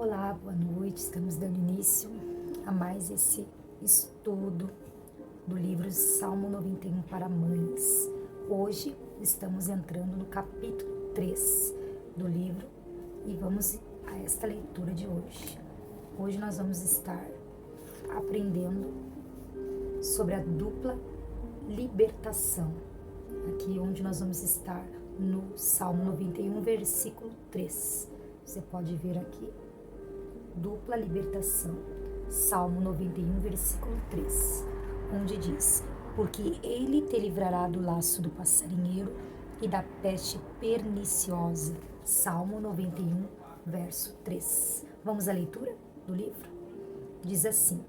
Olá, boa noite. Estamos dando início a mais esse estudo do livro Salmo 91 para Mães. Hoje estamos entrando no capítulo 3 do livro e vamos a esta leitura de hoje. Hoje nós vamos estar aprendendo sobre a dupla libertação. Aqui onde nós vamos estar no Salmo 91, versículo 3. Você pode ver aqui, dupla libertação, Salmo 91, versículo 3, onde diz: porque ele te livrará do laço do passarinheiro e da peste perniciosa. Salmo 91, verso 3. Vamos à leitura do livro? Diz assim: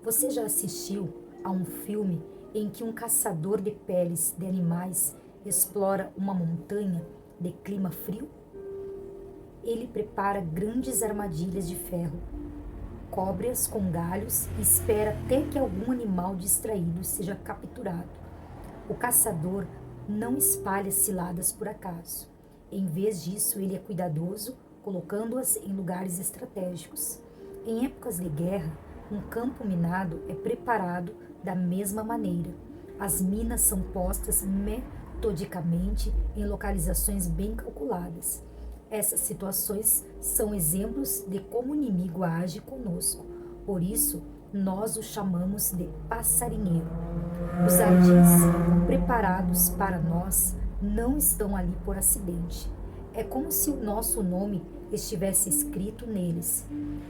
você já assistiu a um filme em que um caçador de peles de animais explora uma montanha de clima frio? Ele prepara grandes armadilhas de ferro, cobre-as com galhos e espera até que algum animal distraído seja capturado. O caçador não espalha ciladas por acaso. Em vez disso, ele é cuidadoso, colocando-as em lugares estratégicos. Em épocas de guerra, um campo minado é preparado da mesma maneira. As minas são postas metodicamente em localizações bem calculadas. Essas situações são exemplos de como o inimigo age conosco. Por isso, nós o chamamos de passarinheiro. Os ardis preparados para nós não estão ali por acidente. É como se o nosso nome estivesse escrito neles.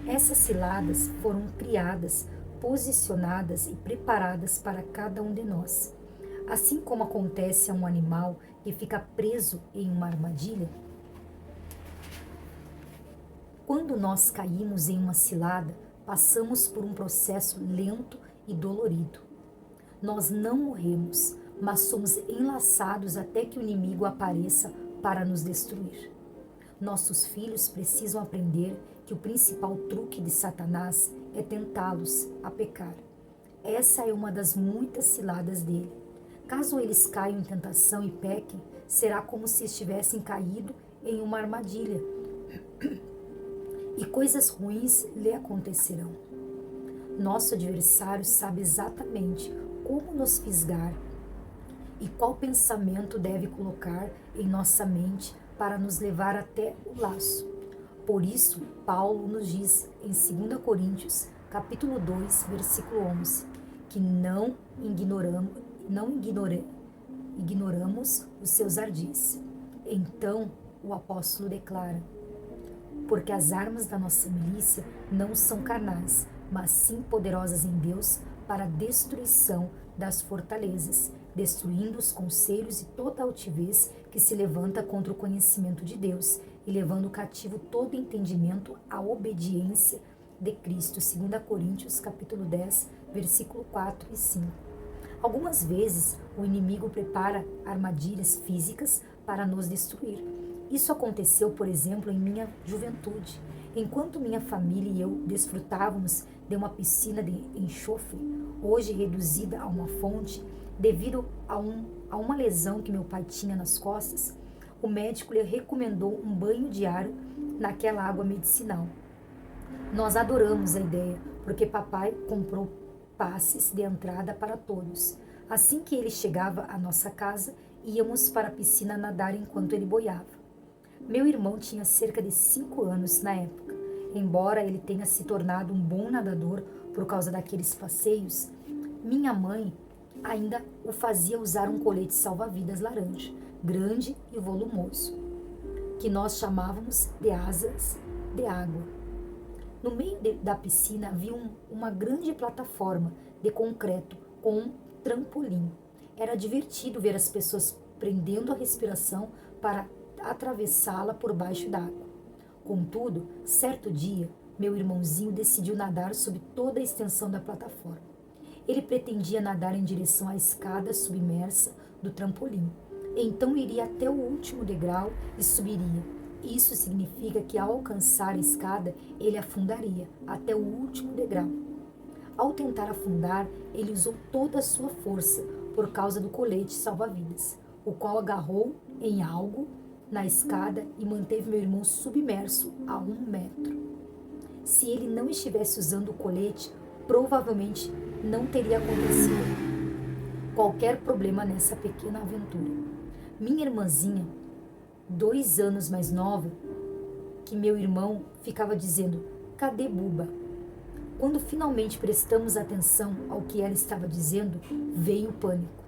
Essas ciladas foram criadas, posicionadas e preparadas para cada um de nós. Assim como acontece a um animal que fica preso em uma armadilha, quando nós caímos em uma cilada, passamos por um processo lento e dolorido. Nós não morremos, mas somos enlaçados até que o inimigo apareça para nos destruir. Nossos filhos precisam aprender que o principal truque de Satanás é tentá-los a pecar. Essa é uma das muitas ciladas dele. Caso eles caiam em tentação e pequem, será como se estivessem caído em uma armadilha. E coisas ruins lhe acontecerão. Nosso adversário sabe exatamente como nos fisgar e qual pensamento deve colocar em nossa mente para nos levar até o laço. Por isso, Paulo nos diz em 2 Coríntios, capítulo 2, versículo 11, que não ignoramos os seus ardis. Então, o apóstolo declara: porque as armas da nossa milícia não são carnais, mas sim poderosas em Deus para a destruição das fortalezas, destruindo os conselhos e toda altivez que se levanta contra o conhecimento de Deus e levando cativo todo entendimento à obediência de Cristo. 2 Coríntios, capítulo 10, versículo 4 e 5. Algumas vezes o inimigo prepara armadilhas físicas para nos destruir. Isso aconteceu, por exemplo, em minha juventude. Enquanto minha família e eu desfrutávamos de uma piscina de enxofre, hoje reduzida a uma fonte, devido a uma lesão que meu pai tinha nas costas, o médico lhe recomendou um banho diário naquela água medicinal. Nós adoramos a ideia, porque papai comprou passes de entrada para todos. Assim que ele chegava à nossa casa, íamos para a piscina nadar enquanto ele boiava. Meu irmão tinha cerca de 5 anos na época. Embora ele tenha se tornado um bom nadador por causa daqueles passeios, minha mãe ainda o fazia usar um colete salva-vidas laranja, grande e volumoso, que nós chamávamos de asas de água. No meio da piscina havia uma grande plataforma de concreto com um trampolim. Era divertido ver as pessoas prendendo a respiração para atravessá-la por baixo d'água. Contudo, certo dia, meu irmãozinho decidiu nadar sob toda a extensão da plataforma. Ele pretendia nadar em direção à escada submersa do trampolim. Então iria até o último degrau e subiria. Isso significa que ao alcançar a escada, ele afundaria até o último degrau. Ao tentar afundar, ele usou toda a sua força por causa do colete salva-vidas, o qual agarrou em algo na escada e manteve meu irmão submerso a 1 metro. Se ele não estivesse usando o colete, provavelmente não teria acontecido qualquer problema nessa pequena aventura. Minha irmãzinha, 2 anos mais nova que meu irmão, ficava dizendo: "Cadê Buba?" Quando finalmente prestamos atenção ao que ela estava dizendo, veio o pânico.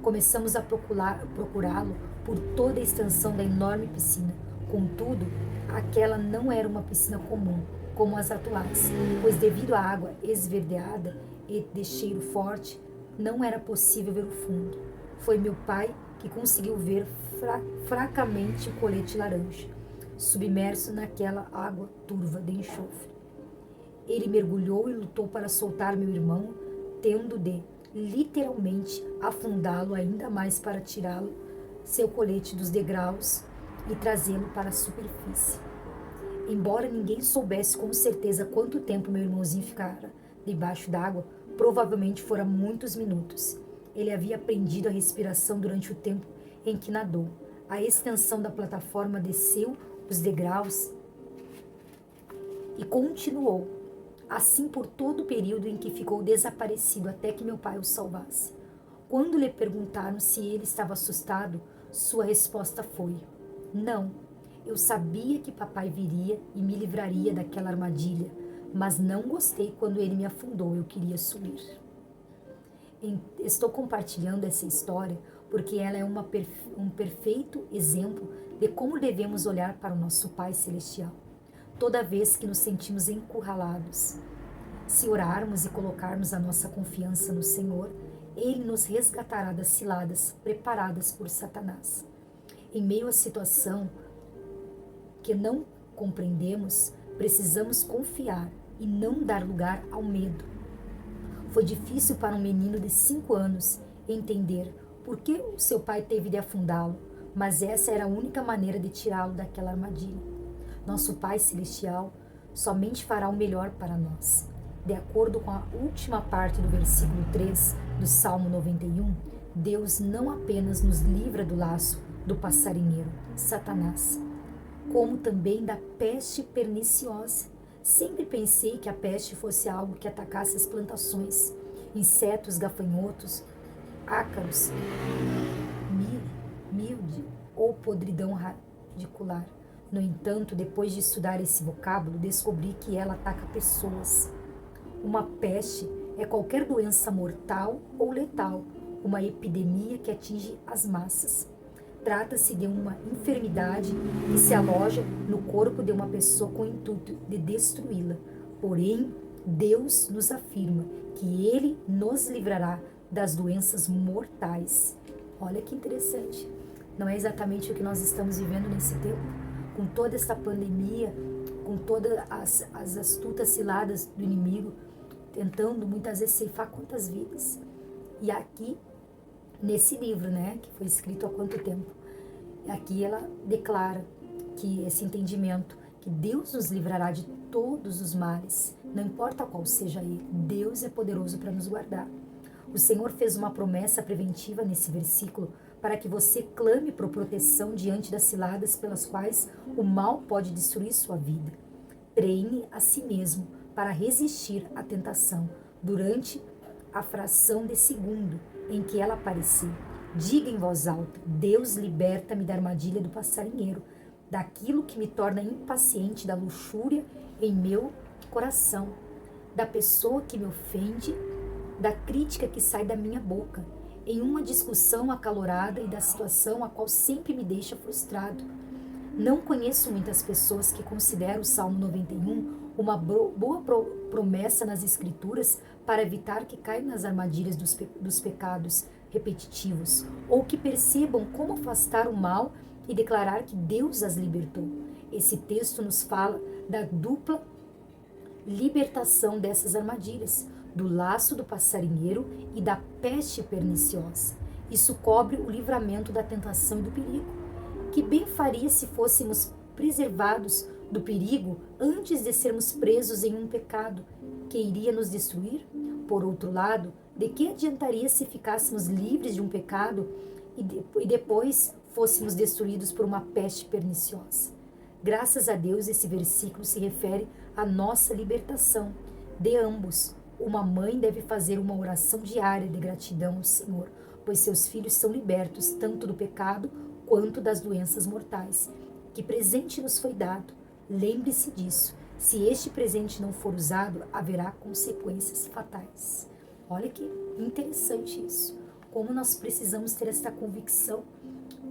Começamos a procurá-lo por toda a extensão da enorme piscina. Contudo, aquela não era uma piscina comum, como as atuais, pois devido à água esverdeada e de cheiro forte, não era possível ver o fundo. Foi meu pai que conseguiu ver fracamente o colete laranja, submerso naquela água turva de enxofre. Ele mergulhou e lutou para soltar meu irmão, tendo de, literalmente, afundá-lo ainda mais para tirá-lo, seu colete dos degraus e trazê-lo para a superfície. Embora ninguém soubesse com certeza quanto tempo meu irmãozinho ficara debaixo d'água, provavelmente fora muitos minutos. Ele havia aprendido a respiração durante o tempo em que nadou. A extensão da plataforma desceu os degraus e continuou, assim por todo o período em que ficou desaparecido até que meu pai o salvasse. Quando lhe perguntaram se ele estava assustado, sua resposta foi: "Não, eu sabia que papai viria e me livraria daquela armadilha, mas não gostei quando ele me afundou, eu queria sumir." Estou compartilhando essa história porque ela é um perfeito exemplo de como devemos olhar para o nosso Pai Celestial, toda vez que nos sentimos encurralados. Se orarmos e colocarmos a nossa confiança no Senhor, Ele nos resgatará das ciladas preparadas por Satanás. Em meio à situação que não compreendemos, precisamos confiar e não dar lugar ao medo. Foi difícil para um menino de 5 anos entender por que o seu pai teve de afundá-lo, mas essa era a única maneira de tirá-lo daquela armadilha. Nosso Pai Celestial somente fará o melhor para nós. De acordo com a última parte do versículo 3 do Salmo 91, Deus não apenas nos livra do laço do passarinheiro, Satanás, como também da peste perniciosa. Sempre pensei que a peste fosse algo que atacasse as plantações, insetos, gafanhotos, ácaros, milde ou podridão radicular. No entanto, depois de estudar esse vocábulo, descobri que ela ataca pessoas. Uma peste é qualquer doença mortal ou letal, uma epidemia que atinge as massas. Trata-se de uma enfermidade que se aloja no corpo de uma pessoa com o intuito de destruí-la. Porém, Deus nos afirma que Ele nos livrará das doenças mortais. Olha que interessante. Não é exatamente o que nós estamos vivendo nesse tempo? Com toda essa pandemia, com todas as astutas ciladas do inimigo, tentando muitas vezes ceifar quantas vidas. E aqui, nesse livro, né, que foi escrito há quanto tempo, aqui ela declara que esse entendimento, que Deus nos livrará de todos os males, não importa qual seja ele, Deus é poderoso para nos guardar. O Senhor fez uma promessa preventiva nesse versículo para que você clame por proteção diante das ciladas pelas quais o mal pode destruir sua vida. Treine a si mesmo para resistir à tentação durante a fração de segundo em que ela aparecer. Diga em voz alta: Deus, liberta-me da armadilha do passarinheiro, daquilo que me torna impaciente, da luxúria em meu coração, da pessoa que me ofende, da crítica que sai da minha boca, em uma discussão acalorada e da situação a qual sempre me deixa frustrado. Não conheço muitas pessoas que consideram o Salmo 91 uma boa promessa nas Escrituras para evitar que caiam nas armadilhas dos pecados repetitivos, ou que percebam como afastar o mal e declarar que Deus as libertou. Esse texto nos fala da dupla libertação dessas armadilhas, do laço do passarinheiro e da peste perniciosa. Isso cobre o livramento da tentação e do perigo. Que bem faria se fôssemos preservados do perigo antes de sermos presos em um pecado que iria nos destruir? Por outro lado, de que adiantaria se ficássemos livres de um pecado e depois fôssemos destruídos por uma peste perniciosa? Graças a Deus, esse versículo se refere à nossa libertação de ambos. Uma mãe deve fazer uma oração diária de gratidão ao Senhor, pois seus filhos são libertos tanto do pecado quanto das doenças mortais. Que presente nos foi dado? Lembre-se disso. Se este presente não for usado, haverá consequências fatais. Olha que interessante isso. Como nós precisamos ter esta convicção.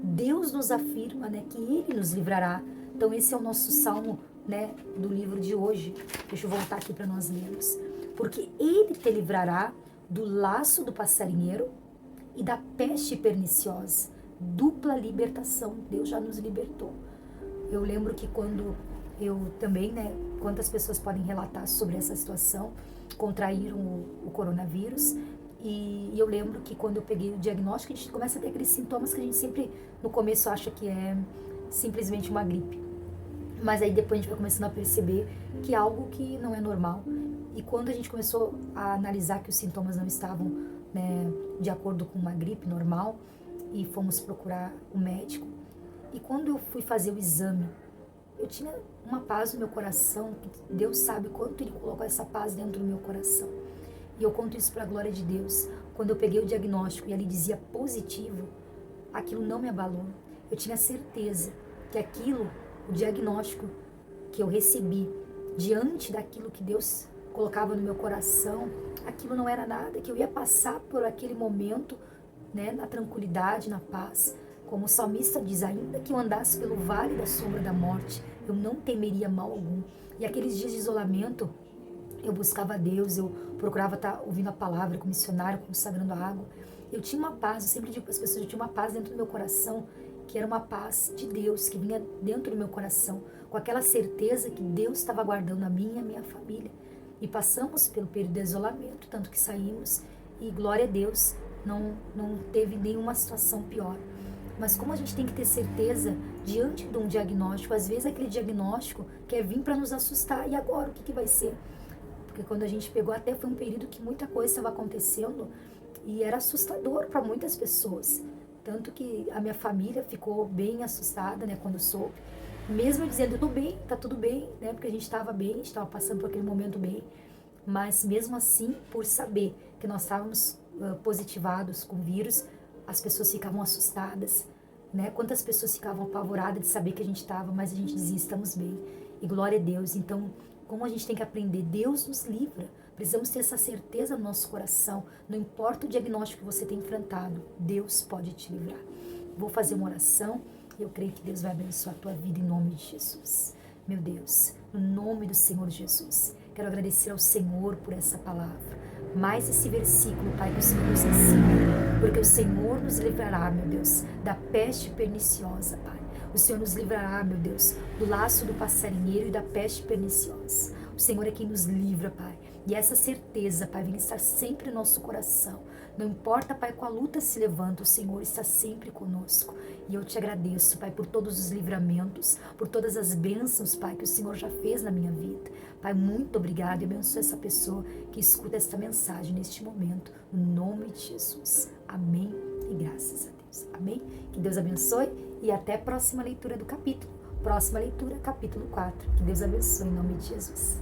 Deus nos afirma, né, que Ele nos livrará. Então esse é o nosso salmo, né, do livro de hoje. Deixa eu voltar aqui para nós lermos. Porque Ele te livrará do laço do passarinheiro e da peste perniciosa. Dupla libertação. Deus já nos libertou. Eu lembro que quando eu também, né, quantas pessoas podem relatar sobre essa situação, contraíram o coronavírus, e eu lembro que quando eu peguei o diagnóstico, a gente começa a ter aqueles sintomas que a gente sempre, no começo, acha que é simplesmente uma gripe. Mas aí depois a gente vai começando a perceber que é algo que não é normal. E quando a gente começou a analisar que os sintomas não estavam, né, de acordo com uma gripe normal, e fomos procurar o médico, e quando eu fui fazer o exame, eu tinha uma paz no meu coração, que Deus sabe quanto Ele colocou essa paz dentro do meu coração. E eu conto isso para a glória de Deus. Quando eu peguei o diagnóstico e ali dizia positivo, aquilo não me abalou. Eu tinha certeza que aquilo, o diagnóstico que eu recebi, diante daquilo que Deus colocava no meu coração, aquilo não era nada, que eu ia passar por aquele momento, né, na tranquilidade, na paz. Como o salmista diz, ainda que eu andasse pelo vale da sombra da morte, eu não temeria mal algum. E aqueles dias de isolamento, eu buscava a Deus, eu procurava estar ouvindo a palavra, com o missionário, consagrando a água. Eu tinha uma paz, eu sempre digo para as pessoas, eu tinha uma paz dentro do meu coração, que era uma paz de Deus, que vinha dentro do meu coração, com aquela certeza que Deus estava guardando a mim e a minha família. E passamos pelo período de isolamento, tanto que saímos, e glória a Deus, não teve nenhuma situação pior. Mas como a gente tem que ter certeza diante de um diagnóstico, às vezes aquele diagnóstico quer vir para nos assustar, e agora o que vai ser? Porque quando a gente pegou, até foi um período que muita coisa estava acontecendo e era assustador para muitas pessoas. Tanto que a minha família ficou bem assustada, né, quando soube. Mesmo dizendo, eu tô bem, tá tudo bem, né, porque a gente estava bem, a gente estava passando por aquele momento bem. Mas mesmo assim, por saber que nós estávamos positivados com o vírus, as pessoas ficavam assustadas, né? Quantas pessoas ficavam apavoradas de saber que a gente estava, mas a gente dizia, estamos bem. E glória a Deus. Então, como a gente tem que aprender, Deus nos livra. Precisamos ter essa certeza no nosso coração. Não importa o diagnóstico que você tem enfrentado, Deus pode te livrar. Vou fazer uma oração e eu creio que Deus vai abençoar a tua vida em nome de Jesus. Meu Deus, no nome do Senhor Jesus, quero agradecer ao Senhor por essa palavra. Mais esse versículo, Pai, que o Senhor nos ensina, porque o Senhor nos livrará, meu Deus, da peste perniciosa, Pai. O Senhor nos livrará, meu Deus, do laço do passarinheiro e da peste perniciosa. O Senhor é quem nos livra, Pai. E essa certeza, Pai, vem estar sempre no nosso coração. Não importa, Pai, qual luta se levanta, o Senhor está sempre conosco. E eu te agradeço, Pai, por todos os livramentos, por todas as bênçãos, Pai, que o Senhor já fez na minha vida. Pai, muito obrigado e abençoe essa pessoa que escuta esta mensagem neste momento, no nome de Jesus. Amém e graças a Deus. Amém? Que Deus abençoe e até a próxima leitura do capítulo. Próxima leitura, capítulo 4. Que Deus abençoe em nome de Jesus.